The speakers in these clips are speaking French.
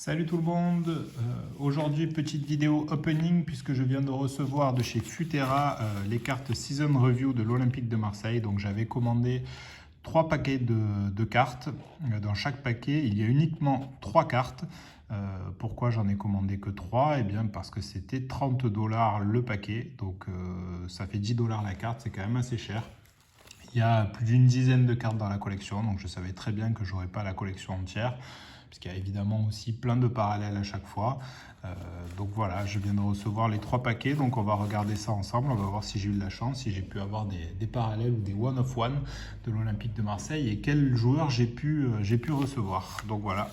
Salut tout le monde, aujourd'hui petite vidéo opening puisque je viens de recevoir de chez Futera les cartes Season Review de l'Olympique de Marseille. Donc j'avais commandé 3 paquets de cartes. Dans chaque paquet il y a uniquement 3 cartes. Pourquoi j'en ai commandé que 3? Eh bien parce que c'était 30 $ le paquet, donc ça fait 10 $ la carte, c'est quand même assez cher. Il y a plus d'une dizaine de cartes dans la collection, donc je savais très bien que je n'aurais pas la collection entière, puisqu'il y a évidemment aussi plein de parallèles à chaque fois. Donc voilà, je viens de recevoir les 3 paquets, donc on va regarder ça ensemble, on va voir si j'ai eu de la chance, si j'ai pu avoir des parallèles ou des one of one de l'Olympique de Marseille et quels joueurs j'ai pu recevoir. Donc voilà,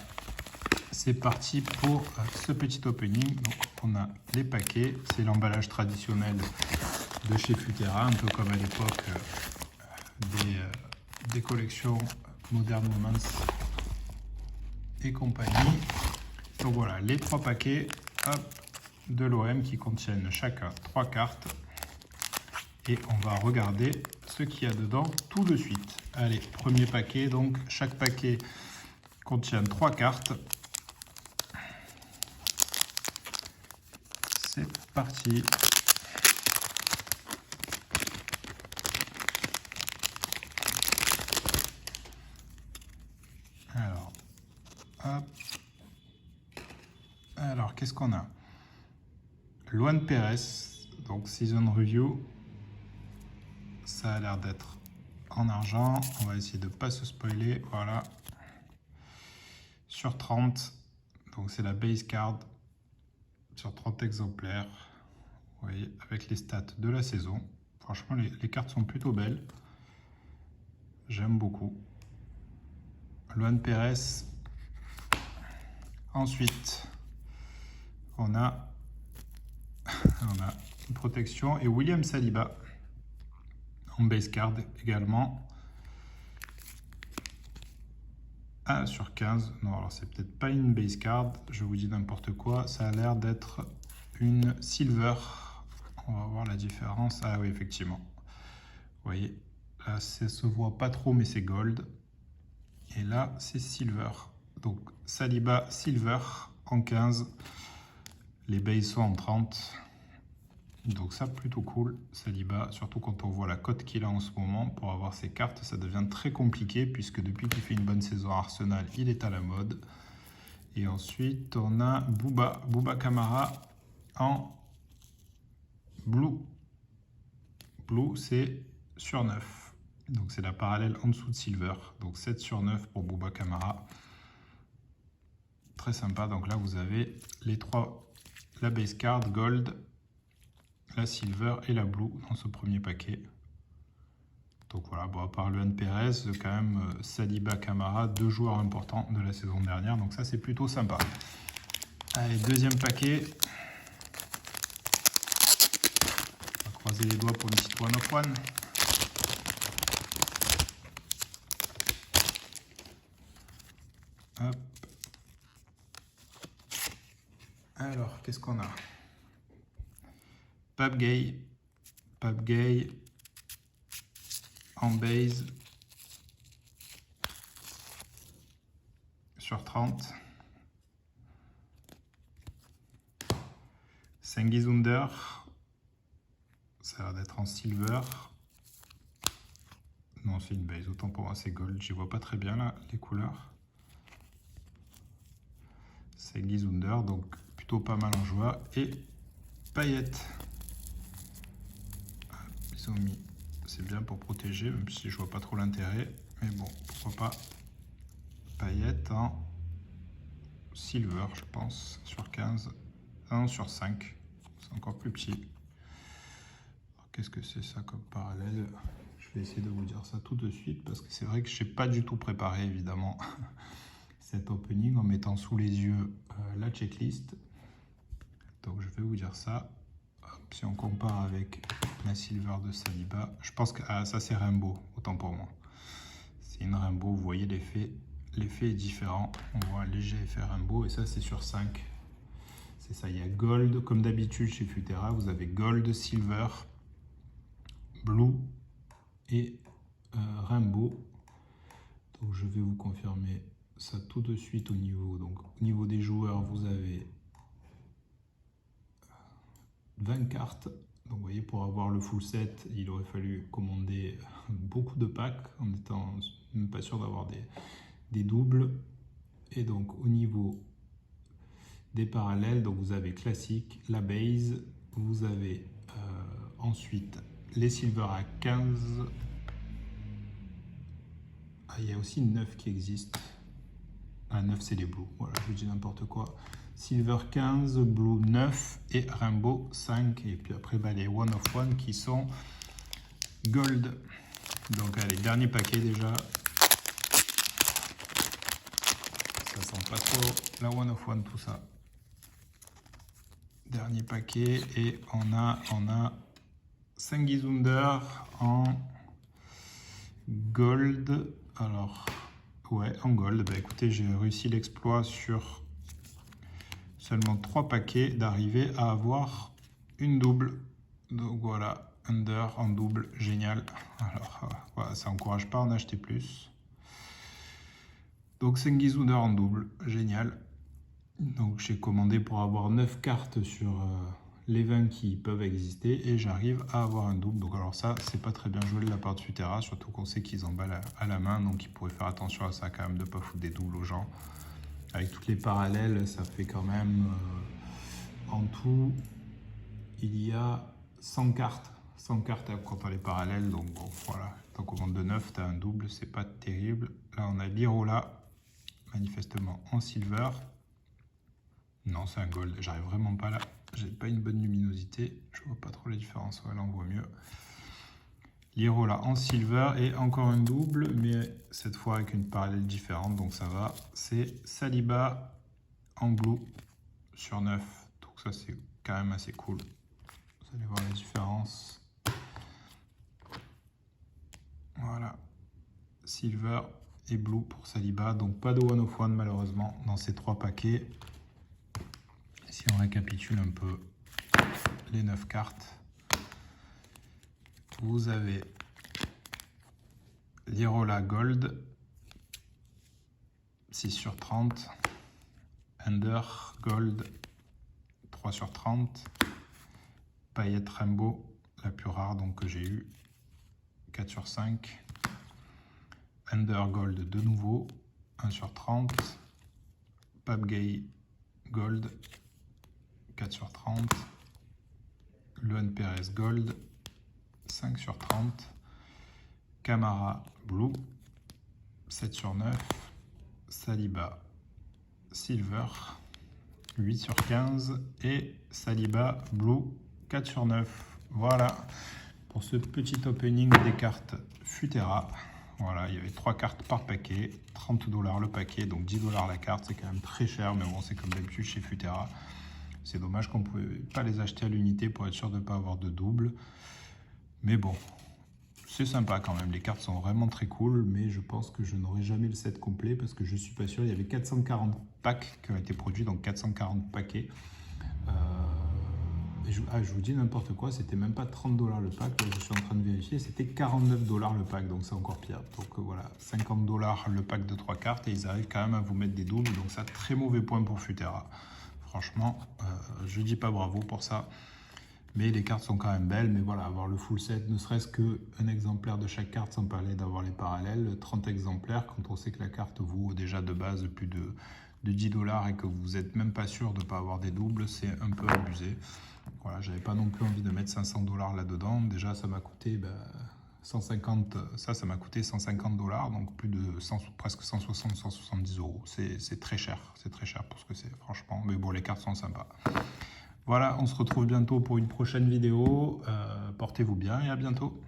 c'est parti pour ce petit opening. Donc on a les paquets, c'est l'emballage traditionnel de chez Futera, un peu comme à l'époque des collections Modern Moments et compagnie. Donc voilà, les 3 paquets de l'OM qui contiennent chacun 3 cartes. Et on va regarder ce qu'il y a dedans tout de suite. Allez, premier paquet. Donc chaque paquet contient 3 cartes. C'est parti. Alors, hop. Alors, qu'est-ce qu'on a? Luan Pérez, donc Season Review. Ça a l'air d'être en argent. On va essayer de ne pas se spoiler. Voilà. Sur 30. Donc c'est la base card. Sur 30 exemplaires. Vous voyez, avec les stats de la saison. Franchement, les cartes sont plutôt belles. J'aime beaucoup. Luan Pérez. Ensuite, on a une protection et William Saliba en base card également. Ah, sur 15. Non, alors c'est peut-être pas une base card. Je vous dis n'importe quoi. Ça a l'air d'être une silver. On va voir la différence. Ah oui, effectivement. Vous voyez, là, ça se voit pas trop, mais c'est gold. Et là, c'est silver. Donc, Saliba silver en 15. Les bases sont en 30. Donc ça, plutôt cool. Saliba, surtout quand on voit la cote qu'il a en ce moment. Pour avoir ses cartes, ça devient très compliqué, puisque depuis qu'il fait une bonne saison à Arsenal, il est à la mode. Et ensuite, on a Bouba Kamara en blue. Blue, c'est sur 9. Donc c'est la parallèle en dessous de silver. Donc 7 sur 9 pour Bouba Kamara. Très sympa. Donc là, vous avez les 3, la base card, gold, la silver et la blue dans ce premier paquet. Donc voilà, bon, à part Luan Pérez, quand même Saliba, Kamara, 2 joueurs importants de la saison dernière. Donc ça, c'est plutôt sympa. Allez, deuxième paquet. On va croiser les doigts pour une petite one of one. Hop. Alors, qu'est-ce qu'on a? Pape Gay en base sur 30. Sengizunder, ça a l'air d'être en silver. Non, c'est une base, autant pour moi c'est gold, j'y vois pas très bien là les couleurs. Sengizunder, donc plutôt pas mal en joie. Et Payet, ils ont mis, c'est bien pour protéger, même si je vois pas trop l'intérêt, mais bon, pourquoi pas. Payet en silver, je pense, sur 15, non, sur 5, c'est encore plus petit. Qu'est-ce que c'est ça comme parallèle? Je vais essayer de vous dire ça tout de suite, parce que c'est vrai que je n'ai pas du tout préparé, évidemment, cet opening en mettant sous les yeux la checklist. Donc je vais vous dire ça. Hop, si on compare avec la silver de Saliba, je pense que ça c'est rainbow, autant pour moi. C'est une rainbow, vous voyez l'effet est différent. On voit un léger effet rainbow et ça c'est sur 5. C'est ça, il y a gold, comme d'habitude chez Futera, vous avez gold, silver, blue et rainbow. Donc je vais vous confirmer ça tout de suite au niveau. Donc au niveau des joueurs, vous avez 20 cartes. Donc vous voyez, pour avoir le full set, il aurait fallu commander beaucoup de packs en étant même pas sûr d'avoir des doubles. Et donc au niveau des parallèles, donc vous avez classique, la base, vous avez ensuite les silver à 15. Ah, il y a aussi 9 qui existent. Ah, 9 c'est les blues, voilà, je vous dis n'importe quoi. Silver 15, blue 9 et rainbow 5. Et puis après bah, les one of one qui sont gold. Donc allez, dernier paquet déjà. Ça sent pas trop la one of one tout ça. Dernier paquet et on a Sangizunder en gold. Alors ouais, en gold. Bah écoutez, j'ai réussi l'exploit sur seulement 3 paquets d'arriver à avoir une double. Donc voilà, under en double, génial. Alors voilà, ça encourage pas à en acheter plus. Donc Sangizunder en double, génial. Donc j'ai commandé pour avoir 9 cartes sur les 20 qui peuvent exister et j'arrive à avoir un double. Donc alors ça, c'est pas très bien joué de la part de Futera, surtout qu'on sait qu'ils emballent à la main, donc ils pourraient faire attention à ça quand même, de pas foutre des doubles aux gens. Avec toutes les parallèles, ça fait quand même en tout, il y a 100 cartes. 100 cartes quand on a les parallèles, donc bon voilà, tant qu'on commande de 9, tu as un double, c'est pas terrible. Là on a l'Irola, manifestement en silver. Non, c'est un gold, j'arrive vraiment pas là, j'ai pas une bonne luminosité, je vois pas trop la différence, ouais, là on voit mieux. L'Irola en silver et encore un double, mais cette fois avec une parallèle différente, donc ça va. C'est Saliba en blue sur 9, donc ça c'est quand même assez cool. Vous allez voir la différence. Voilà, silver et blue pour Saliba, donc pas de one of one malheureusement dans ces 3 paquets. Si on récapitule un peu les 9 cartes, vous avez l'Irola Gold, 6 sur 30, Under Gold, 3 sur 30, Paillette Rainbow, la plus rare donc que j'ai eu, 4 sur 5, Under Gold de nouveau, 1 sur 30, Papgay Gold, 4 sur 30, Luan Perez Gold, 5 sur 30, Camara Blue, 7 sur 9, Saliba Silver, 8 sur 15 et Saliba Blue, 4 sur 9. Voilà pour ce petit opening des cartes Futera. Voilà, il y avait 3 cartes par paquet, 30 $ le paquet, donc 10 $ la carte, c'est quand même très cher, mais bon, c'est comme d'habitude chez Futera. C'est dommage qu'on ne pouvait pas les acheter à l'unité pour être sûr de ne pas avoir de double. Mais bon, c'est sympa quand même. Les cartes sont vraiment très cool, mais je pense que je n'aurai jamais le set complet parce que je suis pas sûr. Il y avait 440 packs qui ont été produits, donc 440 paquets. Je vous dis n'importe quoi, c'était même pas 30 $ le pack. Là, je suis en train de vérifier, c'était 49 $ le pack, donc c'est encore pire. Donc voilà, 50 $ le pack de 3 cartes et ils arrivent quand même à vous mettre des doubles. Donc ça, très mauvais point pour Futera. Franchement, je dis pas bravo pour ça. Mais les cartes sont quand même belles. Mais voilà, avoir le full set, ne serait-ce qu'un exemplaire de chaque carte, sans parler d'avoir les parallèles, 30 exemplaires, quand on sait que la carte vaut déjà de base plus de 10 $ et que vous n'êtes même pas sûr de ne pas avoir des doubles, c'est un peu abusé. Voilà, j'avais pas non plus envie de mettre 500 $ là-dedans. Déjà, ça m'a coûté 150, ça m'a coûté 150 $, donc plus de 100, presque 160, 170 €. C'est très cher pour ce que c'est, franchement. Mais bon, les cartes sont sympas. Voilà, on se retrouve bientôt pour une prochaine vidéo. Portez-vous bien et à bientôt.